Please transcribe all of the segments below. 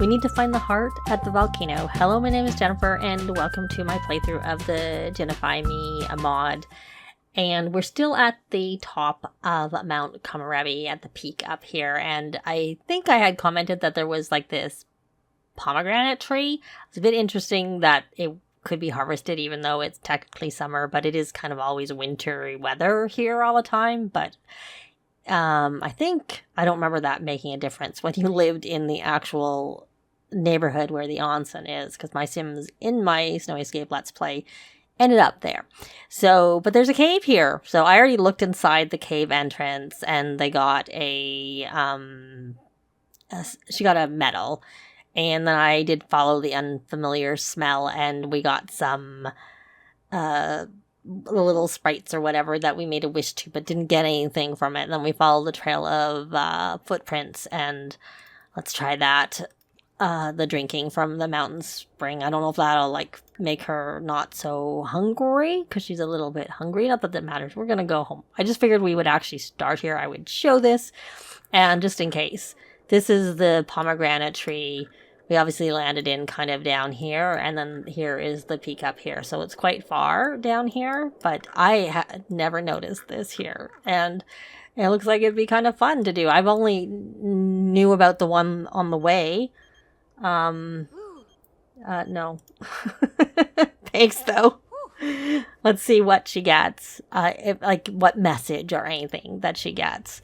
We need to find the heart at the volcano. Hello, my name is Jennifer, and welcome to my playthrough of the Djinnify Me mod. And we're still at the top of Mount Komorebi at the peak up here, and I think I had commented that there was like this pomegranate tree. It's a bit interesting that it could be harvested even though it's technically summer, but it is kind of always wintry weather here all the time. But I don't remember that making a difference when you lived in the actual neighborhood where the onsen is, because my Sims in my Snow Escape Let's Play ended up there. So, but there's a cave here. So I already looked inside the cave entrance, and they got she got a medal. And then I did follow the unfamiliar smell, and we got some little sprites or whatever that we made a wish to, but didn't get anything from it. And then we followed the trail of footprints, and let's try that. The drinking from the mountain spring. I don't know if that'll like make her not so hungry, because she's a little bit hungry. Not that that matters. We're gonna go home. I just figured we would actually start here. I would show this, and just in case, this is the pomegranate tree. We obviously landed in kind of down here, and then here is the peak up here. So it's quite far down here, but I had never noticed this here, and it looks like it'd be kind of fun to do. I've only knew about the one on the way. No. Thanks, though. Let's see what she gets. What message or anything that she gets.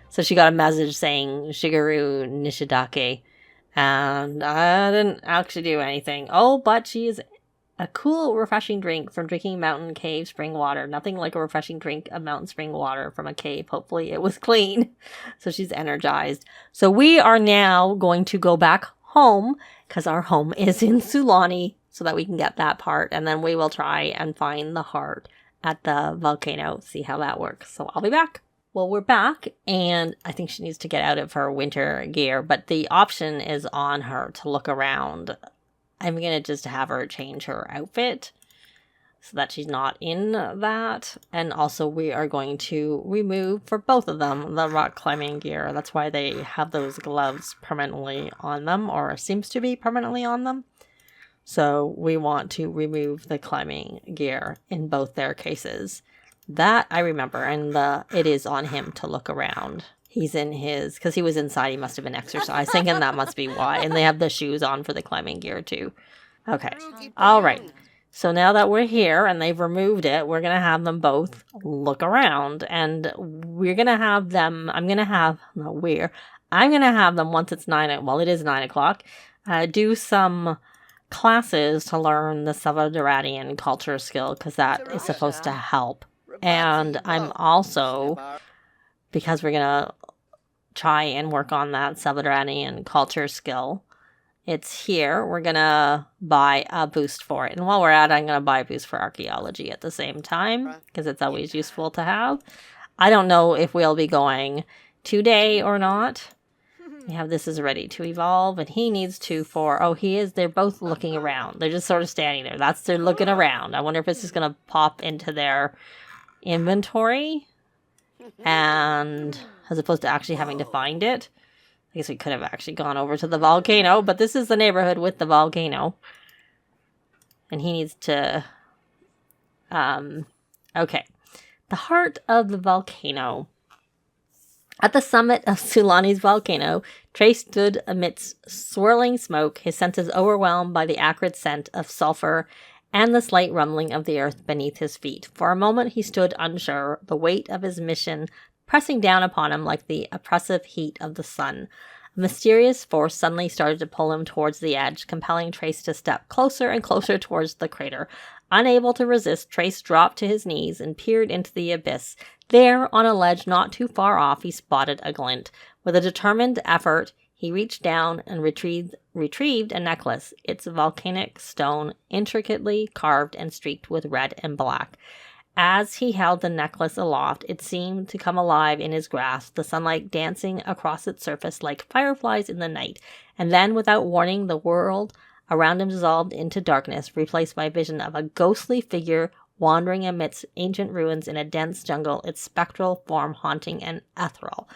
So she got a message saying Shigeru Nishidake. And I didn't actually do anything. Oh, but she's a cool, refreshing drink from drinking mountain cave spring water. Nothing like a refreshing drink of mountain spring water from a cave. Hopefully it was clean. So she's energized. So we are now going to go back home, because our home is in Sulani, so that we can get that part, and then we will try and find the heart at the volcano, see how that works. So I'll be back. Well, we're back, and I think she needs to get out of her winter gear, but the option is on her to look around. I'm gonna just have her change her outfit so that she's not in that. And also we are going to remove, for both of them, the rock climbing gear. That's why they have those gloves permanently on them, or seems to be permanently on them. So we want to remove the climbing gear in both their cases. That I remember, and it is on him to look around. He's in his, because he was inside, he must have been exercising, and that must be why. And they have the shoes on for the climbing gear too. Okay, all right. So now that we're here and they've removed it, we're going to have them both look around, and we're going to have them, I'm going to have them, once it's it is 9 o'clock, do some classes to learn the Selvadoradian culture skill, because that is supposed to help. And I'm also, because we're going to try and work on that Selvadoradian culture skill, it's here. We're going to buy a boost for it. And while we're at it, I'm going to buy a boost for archaeology at the same time, because it's always useful to have. I don't know if we'll be going today or not. We have this is ready to evolve, and he needs they're both looking around. They're just sort of standing there. They're looking around. I wonder if it's just going to pop into their inventory, and as opposed to actually having to find it. I guess we could have actually gone over to the volcano, but this is the neighborhood with the volcano. And he needs to... okay. The heart of the volcano. At the summit of Sulani's volcano, Trey stood amidst swirling smoke, his senses overwhelmed by the acrid scent of sulfur and the slight rumbling of the earth beneath his feet. For a moment he stood unsure, the weight of his mission pressing down upon him like the oppressive heat of the sun. A mysterious force suddenly started to pull him towards the edge, compelling Trace to step closer and closer towards the crater. Unable to resist, Trace dropped to his knees and peered into the abyss. There, on a ledge not too far off, he spotted a glint. With a determined effort, he reached down and retrieved a necklace, its volcanic stone intricately carved and streaked with red and black. As he held the necklace aloft, it seemed to come alive in his grasp, the sunlight dancing across its surface like fireflies in the night. And then, without warning, the world around him dissolved into darkness, replaced by a vision of a ghostly figure wandering amidst ancient ruins in a dense jungle, its spectral form haunting and ethereal.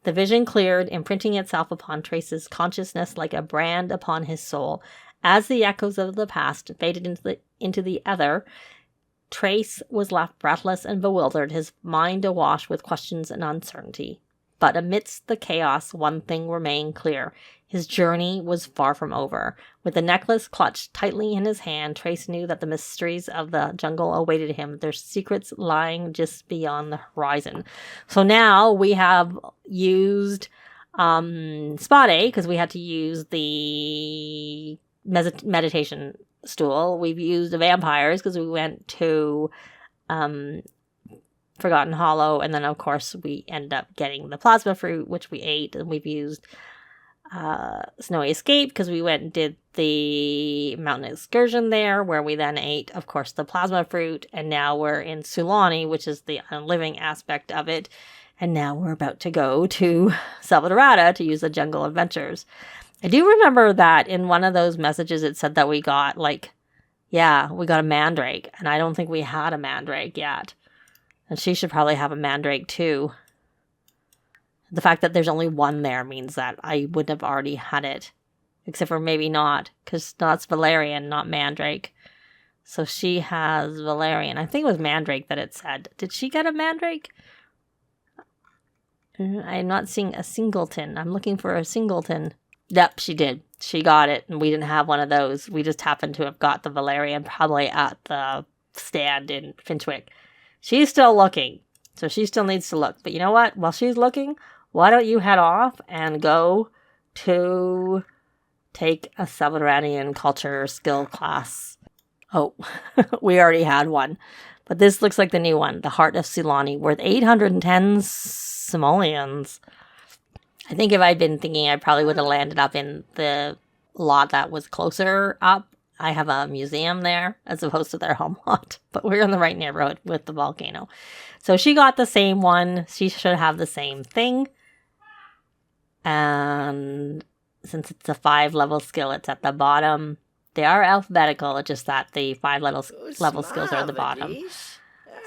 The vision cleared, imprinting itself upon Trace's consciousness like a brand upon his soul. As the echoes of the past faded into the other, Trace was left breathless and bewildered, his mind awash with questions and uncertainty. But amidst the chaos, one thing remained clear. His journey was far from over. With the necklace clutched tightly in his hand, Trace knew that the mysteries of the jungle awaited him, their secrets lying just beyond the horizon. So now we have used Spot A, because we had to use the meditation stool. We've used the vampires because we went to Forgotten Hollow, and then of course we ended up getting the plasma fruit, which we ate, and we've used Snowy Escape because we went and did the mountain excursion there, where we then ate, of course, the plasma fruit, and now we're in Sulani, which is the unliving aspect of it, and now we're about to go to Selvadorada to use the jungle adventures. I do remember that in one of those messages it said that we got we got a mandrake, and I don't think we had a mandrake yet. And she should probably have a mandrake too. The fact that there's only one there means that I would have already had it. Except for maybe not, because that's Valerian, not mandrake. So she has Valerian. I think it was mandrake that it said. Did she get a mandrake? I'm not seeing a singleton. I'm looking for a singleton. Yep, she did. She got it, and we didn't have one of those. We just happened to have got the Valerian probably at the stand in Finchwick. She's still looking, so she still needs to look. But you know what? While she's looking, why don't you head off and go to take a Selvadoradian culture skill class? Oh, we already had one. But this looks like the new one, the Heart of Sulani, worth 810 simoleons. I think if I'd been thinking, I probably would have landed up in the lot that was closer up. I have a museum there as opposed to their home lot, but we're in the right neighborhood with the volcano. So she got the same one. She should have the same thing. And since it's a 5-level skill, it's at the bottom. They are alphabetical, it's just that the 5-level skills are at the bottom.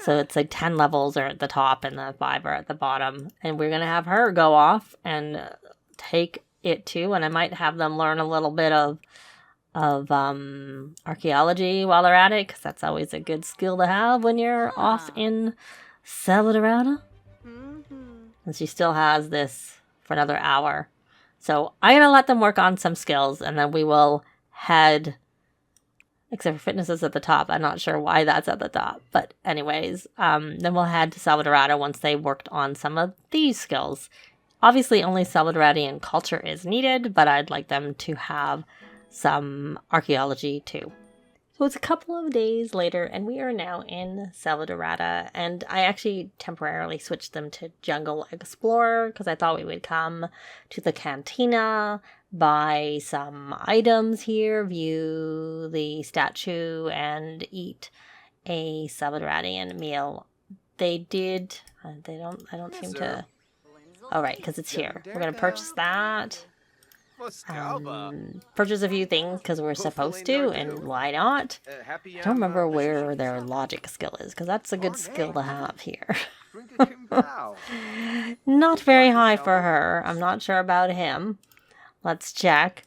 So it's like 10 levels are at the top and the 5 are at the bottom. And we're going to have her go off and take it too. And I might have them learn a little bit of archaeology while they're at it, because that's always a good skill to have when you're off in Selvadorada. And she still has this for another hour. So I'm going to let them work on some skills, and then we will head... Except for fitness is at the top. I'm not sure why that's at the top. But anyways, then we'll head to Selvadorada once they worked on some of these skills. Obviously, only Selvadoradian culture is needed, but I'd like them to have some archaeology too. So it's a couple of days later, and we are now in Selvadorada, and I actually temporarily switched them to Jungle Explorer because I thought we would come to the cantina, buy some items here, view the statue, and eat a Selvadoradian meal. They did. I don't seem to. Oh, right, because it's here. We're going to purchase that. Purchase a few things because we're supposed to, and why not? I don't remember where their logic skill is, because that's a good skill to have here. Not very high for her. I'm not sure about him. Let's check,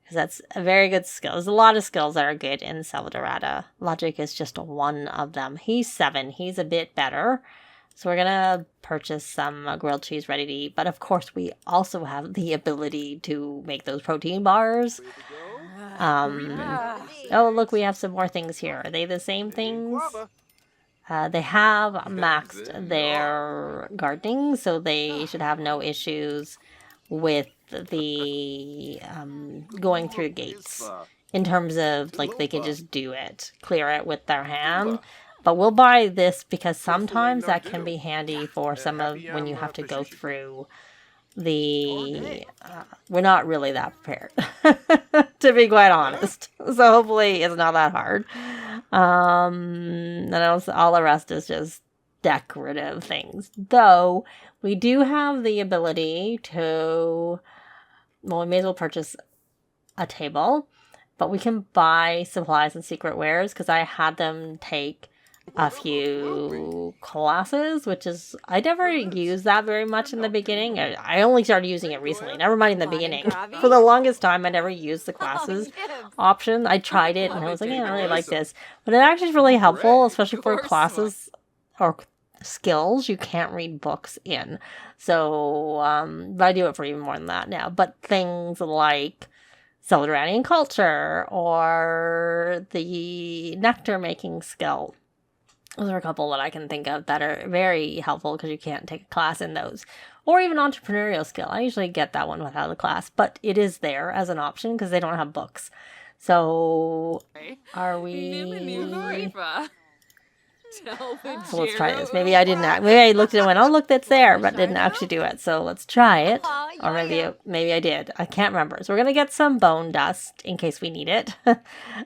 because that's a very good skill. There's a lot of skills that are good in Selvadorada. Logic is just one of them. He's 7. He's a bit better. So we're going to purchase some grilled cheese ready to eat. But of course, we also have the ability to make those protein bars. Oh, look, we have some more things here. Are they the same things? They have maxed their gardening, so they should have no issues with the going through gates. In terms of, like, they can just do it, clear it with their hand. But we'll buy this because sometimes that can be handy for some of when you have to go through the... we're not really that prepared, to be quite honest. So hopefully it's not that hard. And all the rest is just decorative things. Though, we do have the ability to... Well, we may as well purchase a table. But we can buy supplies and secret wares because I had them take... a few classes, which is, I never used that very much in the beginning. I only started using it recently, never mind in the beginning. For the longest time, I never used the classes option. I tried it and I was like, yeah, I don't really like this. But it actually is really helpful, especially for classes or skills you can't read books in. So, but I do it for even more than that now. But things like Selvadoradian culture or the nectar making skill. Those are a couple that I can think of that are very helpful because you can't take a class in those. Or even entrepreneurial skill. I usually get that one without a class, but it is there as an option because they don't have books. So, are we... So let's try this. Maybe I didn't. Maybe I looked at it and went, "Oh, look, that's there," but didn't actually do it. So let's try it. Or maybe I did. I can't remember. So we're gonna get some bone dust in case we need it.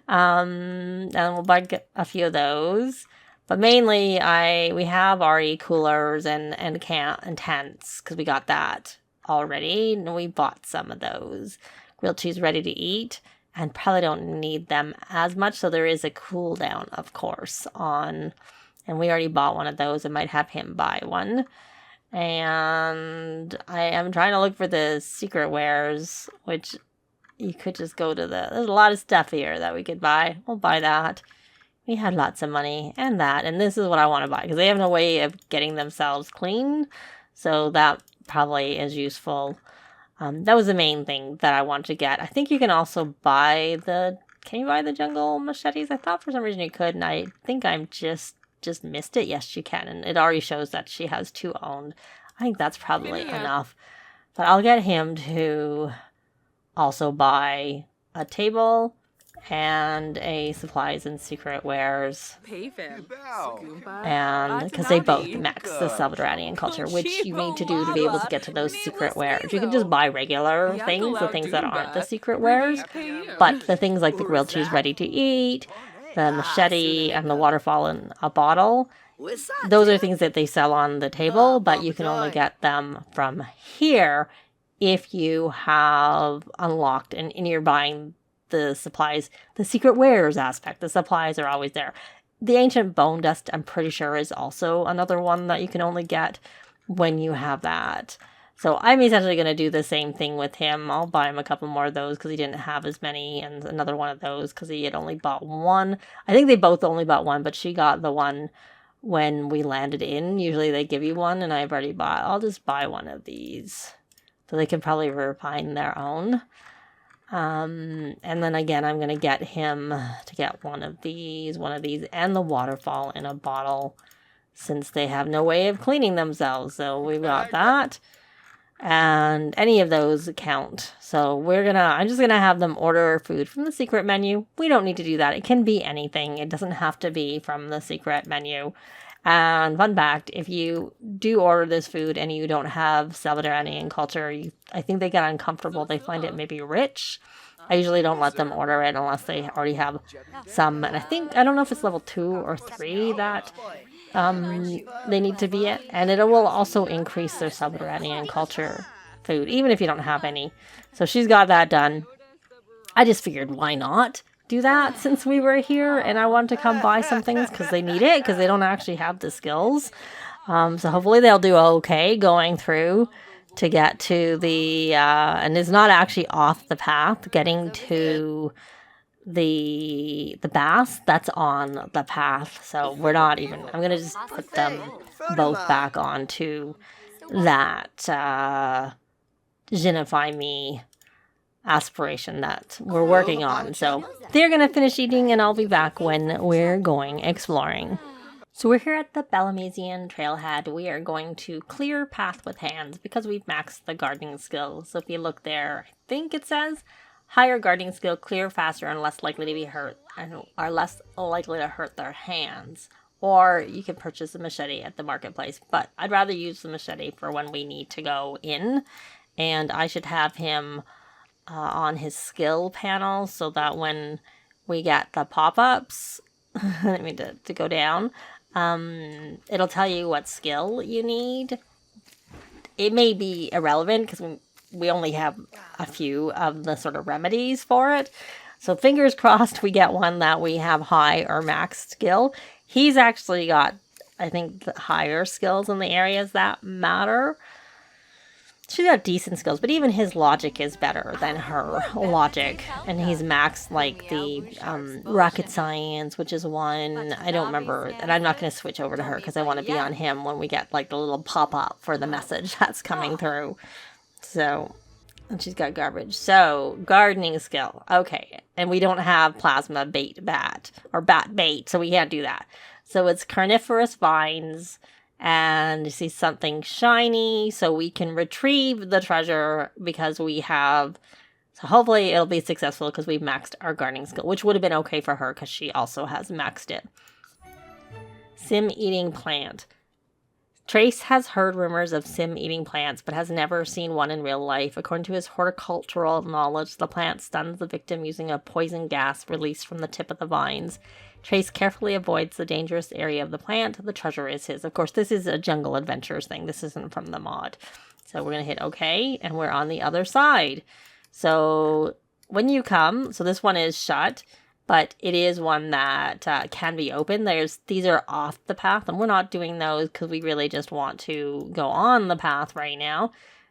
And we'll buy a few of those. But mainly, we have already coolers and tents because we got that already, and we bought some of those. Grilled cheese ready to eat. And probably don't need them as much. So there is a cooldown, of course, on... And we already bought one of those. I might have him buy one. And I am trying to look for the secret wares, which you could just go to the... There's a lot of stuff here that we could buy. We'll buy that. We had lots of money and that. And this is what I want to buy because they have no way of getting themselves clean. So that probably is useful. That was the main thing that I wanted to get. I think you can also buy the... Can you buy the jungle machetes? I thought for some reason you could, and I think I'm just missed it. Yes, you can, and it already shows that she has 2 owned. I think that's probably enough. But I'll get him to also buy a table and a supplies and secret wares. And because they both max the Selvadoradian culture, which you need to do to be able to get to those secret wares. You can just buy regular things, the things that aren't the secret wares, but the things like the grilled cheese ready to eat, the machete, and the waterfall in a bottle, those are things that they sell on the table, but you can only get them from here if you have unlocked and you're buying the supplies, the secret wares aspect. The supplies are always there. The ancient bone dust, I'm pretty sure, is also another one that you can only get when you have that. So I'm essentially going to do the same thing with him. I'll buy him a couple more of those because he didn't have as many, and another one of those because he had only bought one. I think they both only bought one, but she got the one when we landed in. Usually they give you one, and I've already bought. I'll just buy one of these so they can probably refine their own. And then again, I'm going to get him to get one of these, and the waterfall in a bottle since they have no way of cleaning themselves. So we got that. And any of those count. So I'm just going to have them order food from the secret menu. We don't need to do that. It can be anything. It doesn't have to be from the secret menu. And fun fact, if you do order this food and you don't have Selvadoradian culture, I think they get uncomfortable. They find it maybe rich. I usually don't let them order it unless they already have some. And I don't know if it's level 2 or 3 that they need to be at. And it will also increase their Selvadoradian culture food, even if you don't have any. So she's got that done. I just figured, why not do that since we were here and I wanted to come buy some things because they need it because they don't actually have the skills. So hopefully they'll do okay going through to get to the and it's not actually off the path. Getting to the bass, that's on the path. So we're not even... I'm gonna just put them both back onto that Djinnify me aspiration that we're working on. So they're gonna finish eating and I'll be back when we're going exploring. So we're here at the Bellamesian trailhead. We are going to clear path with hands because we've maxed the gardening skill. So if you look there, I think it says higher gardening skill, clear faster and less likely to be hurt, and are less likely to hurt their hands. Or you can purchase a machete at the marketplace, but I'd rather use the machete for when we need to go in. And I should have him on his skill panel so that when we get the pop-ups, I mean to go down, it'll tell you what skill you need. It may be irrelevant because we only have a few of the sort of remedies for it. So fingers crossed we get one that we have high or max skill. He's actually got, I think, the higher skills in the areas that matter. She's got decent skills, but even his logic is better than her logic. And he's maxed, like, the rocket science, which is 1. I don't remember. And I'm not going to switch over to her because I want to be on him when we get, like, the little pop-up for the message that's coming through. So, and she's got garbage. So, gardening skill. Okay. And we don't have plasma bait bat, or bat bait, so we can't do that. So, it's carnivorous vines. And you see something shiny, so we can retrieve the treasure because we have... So hopefully it'll be successful because we've maxed our gardening skill, which would have been okay for her because she also has maxed it. Sim-eating plant. Trace has heard rumors of sim-eating plants, but has never seen one in real life. According to his horticultural knowledge, the plant stuns the victim using a poison gas released from the tip of the vines. Trace carefully avoids the dangerous area of the plant. The treasure is his. Of course, this is a Jungle Adventures thing. This isn't from the mod. So we're going to hit OK, and we're on the other side. So when you come, so this one is shut, but it is one that can be open. These are off the path, and we're not doing those because we really just want to go on the path right now.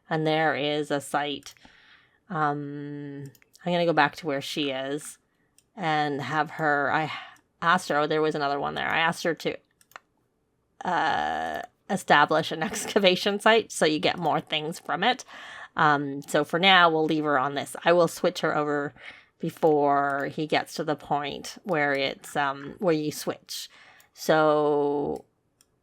And there is a site. I'm going to go back to where she is and have her... I asked her, there was another one there. I asked her to establish an excavation site so you get more things from it. So for now, we'll leave her on this. I will switch her over before he gets to the point where it's where you switch. So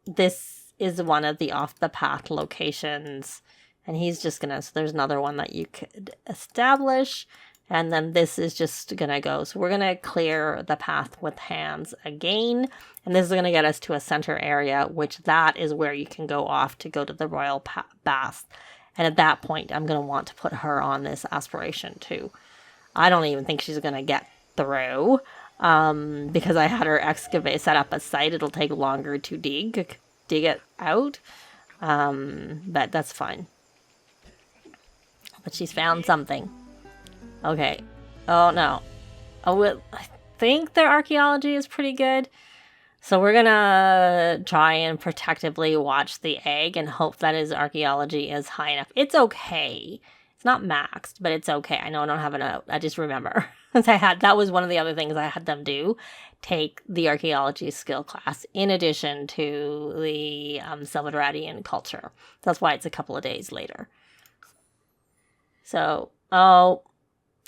this is one of the off the path locations, and he's just gonna... So there's another one that you could establish. And then this is just going to go. So we're going to clear the path with hands again. And this is going to get us to a center area, which that is where you can go off to go to the royal bath. And at that point, I'm going to want to put her on this aspiration too. I don't even think she's going to get through because I had her set up a site. It'll take longer to dig it out. But that's fine. But she's found something. Okay. Oh, no. I think their archaeology is pretty good. So we're going to try and protectively watch the egg and hope that his archaeology is high enough. It's okay. It's not maxed, but it's okay. I know I don't have a note. I just remember. That was one of the other things I had them do. Take the archaeology skill class in addition to the Selvadoradian culture. That's why it's a couple of days later. So,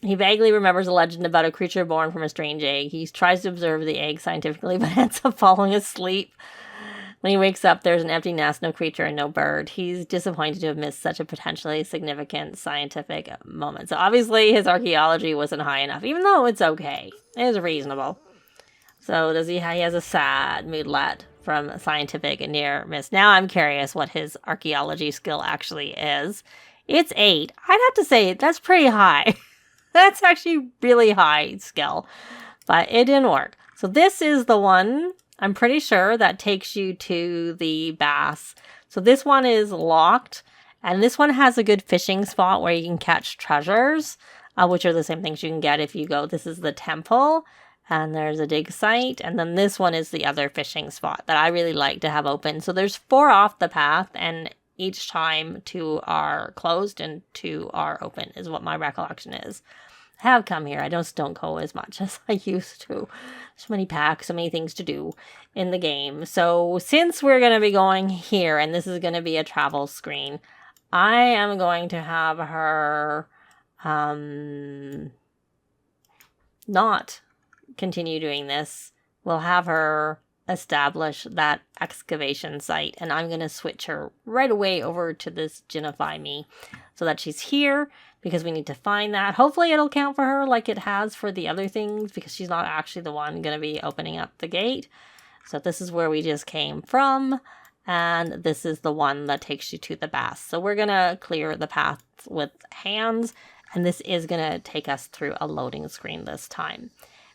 he vaguely remembers a legend about a creature born from a strange egg. He tries to observe the egg scientifically, but ends up falling asleep. When he wakes up, there's an empty nest, no creature, and no bird. He's disappointed to have missed such a potentially significant scientific moment. So obviously his archaeology wasn't high enough, even though it's okay. It is reasonable. So he has a sad moodlet from scientific near miss. Now I'm curious what his archaeology skill actually is. It's 8. I'd have to say that's pretty high. That's actually really high skill, but it didn't work. So this is the one, I'm pretty sure, that takes you to the bass. So this one is locked, and this one has a good fishing spot where you can catch treasures, which are the same things you can get if you go. This is the temple, and there's a dig site, and then this one is the other fishing spot that I really like to have open. So there's 4 off the path, and each time 2 are closed and 2 are open is what my recollection is. I have come here. I just don't go as much as I used to. So many packs, so many things to do in the game. So since we're going to be going here, and this is going to be a travel screen, I am going to have her not continue doing this. We'll have her establish that excavation site, and I'm going to switch her right away over to this Djinnify me so that she's here because we need to find that. Hopefully it'll count for her like it has for the other things because she's not actually the one going to be opening up the gate. So this is where we just came from, and this is the one that takes you to the bass. So we're going to clear the path with hands, and this is going to take us through a loading screen this time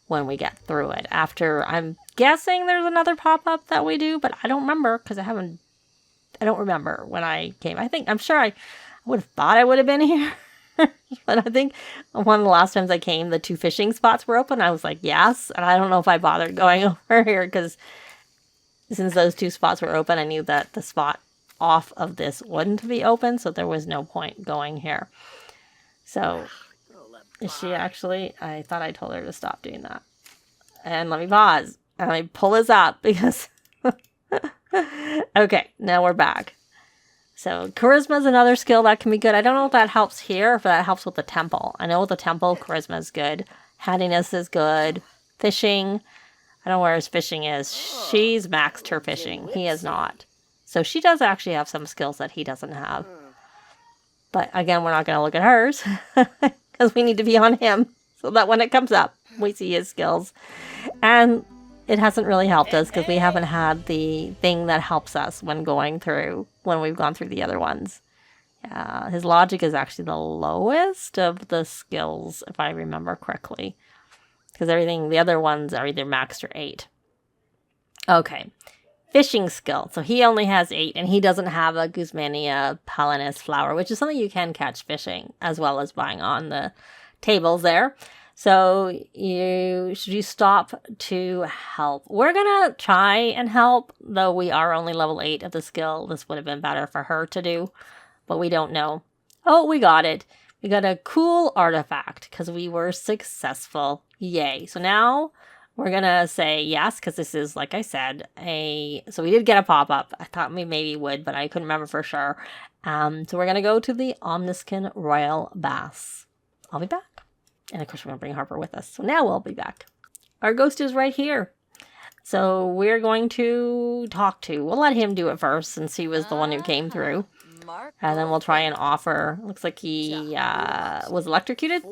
when we get through it. After, I'm guessing there's another pop-up that we do, but I don't remember because I don't remember when I came. I'm sure I would have thought I would have been here. But I think one of the last times I came, the 2 fishing spots were open. I was like, yes. And I don't know if I bothered going over here because since those two spots were open, I knew that the spot off of this wouldn't be open, so there was no point going here. So, is she actually? I thought I told her to stop doing that. And let me pause. And let me pull this up because... Okay, now we're back. So, charisma is another skill that can be good. I don't know if that helps here, if that helps with the temple. I know with the temple, charisma is good. Handiness is good. Fishing. I don't know where his fishing is. She's maxed her fishing. He is not. So she does actually have some skills that he doesn't have. But again, we're not going to look at hers. Because we need to be on him. So that when it comes up, we see his skills. And it hasn't really helped us because we haven't had the thing that helps us when going through, when we've gone through the other ones. His logic is actually the lowest of the skills, if I remember correctly. Because everything, the other ones are either maxed or 8. Okay. Fishing skill. So he only has 8, and he doesn't have a Guzmania palinus flower, which is something you can catch fishing, as well as buying on the tables there. So should you stop to help? We're going to try and help, though we are only level 8 of the skill. This would have been better for her to do, but we don't know. Oh, we got it. We got a cool artifact because we were successful. Yay. So now we're going to say yes, because this is, like I said, so we did get a pop-up. I thought we maybe would, but I couldn't remember for sure. So we're going to go to the Omniscient Royal Baths. I'll be back. And of course, we're going to bring Harper with us. So now we'll be back. Our ghost is right here. So we're going to talk to. We'll let him do it first since he was the one who came through. And then we'll try and offer. Looks like he was electrocuted.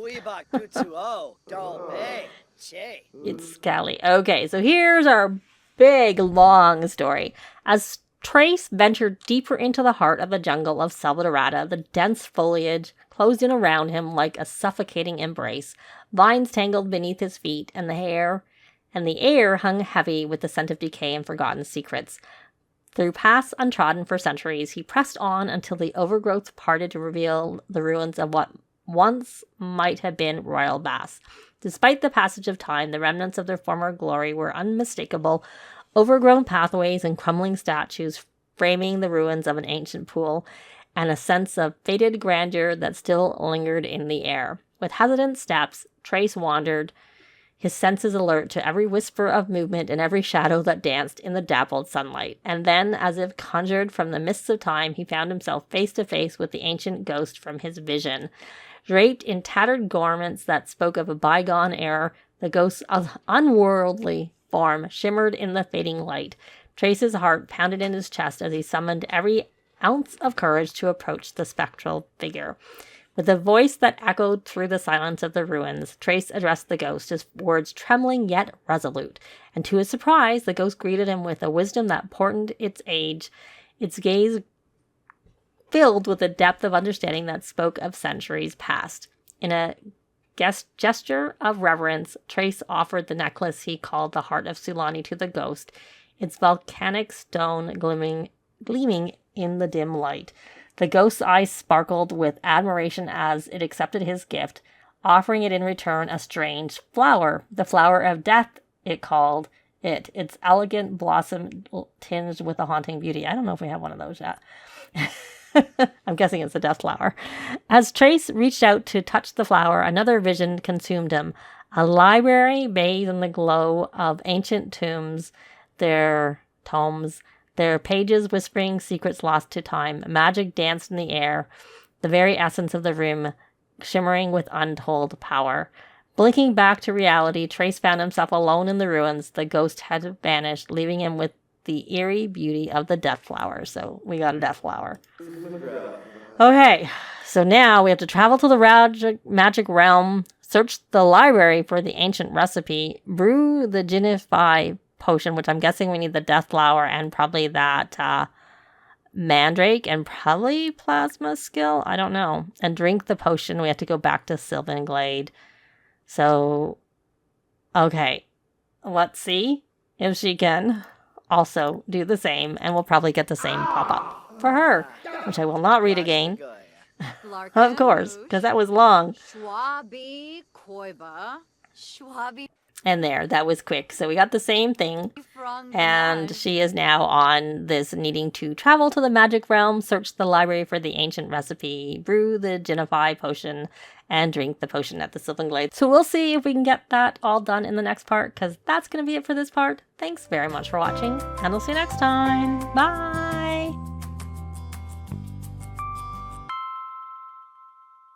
It's Scally. Okay, so here's our big, long story. As Trace ventured deeper into the heart of the jungle of Selvadorada, the dense foliage closed in around him like a suffocating embrace. Vines tangled beneath his feet, and the air hung heavy with the scent of decay and forgotten secrets. Through paths untrodden for centuries, he pressed on until the overgrowth parted to reveal the ruins of what once might have been royal baths. Despite the passage of time, the remnants of their former glory were unmistakable, overgrown pathways and crumbling statues framing the ruins of an ancient pool, and a sense of faded grandeur that still lingered in the air. With hesitant steps, Trace wandered, his senses alert to every whisper of movement and every shadow that danced in the dappled sunlight. And then, as if conjured from the mists of time, he found himself face to face with the ancient ghost from his vision. Draped in tattered garments that spoke of a bygone era, the ghost's unworldly form shimmered in the fading light. Trace's heart pounded in his chest as he summoned every ounce of courage to approach the spectral figure. With a voice that echoed through the silence of the ruins, Trace addressed the ghost, his words trembling yet resolute. And to his surprise, the ghost greeted him with a wisdom that portended its age, its gaze filled with a depth of understanding that spoke of centuries past. In a gesture of reverence, Trace offered the necklace he called the Heart of Sulani to the ghost, its volcanic stone gleaming in the dim light. The ghost's eyes sparkled with admiration as it accepted his gift, offering it in return a strange flower. The flower of death, it called it. Its elegant blossom tinged with a haunting beauty. I don't know if we have one of those yet. I'm guessing it's a death flower. As Trace reached out to touch the flower, another vision consumed him. A library bathed in the glow of ancient tomes, their pages whispering secrets lost to time. Magic danced in the air, the very essence of the room shimmering with untold power. Blinking back to reality, Trace found himself alone in the ruins. The ghost had vanished, leaving him with the eerie beauty of the death flower. So we got a death flower. Okay, so now we have to travel to the magic realm, search the library for the ancient recipe, brew the Djinnify potion, which I'm guessing we need the death flower and probably that mandrake and probably plasma skill. I don't know. And drink the potion. We have to go back to Sylvan Glade. So, okay. Let's see if she can also do the same, and we'll probably get the same pop-up for her, which I will not read again. Of course, because that was long. And there, that was quick. So we got the same thing. And she is now on this needing to travel to the magic realm, search the library for the ancient recipe, brew the Djinnify potion, and drink the potion at the Sylvan Glade. So we'll see if we can get that all done in the next part, because that's going to be it for this part. Thanks very much for watching, and I'll see you next time. Bye!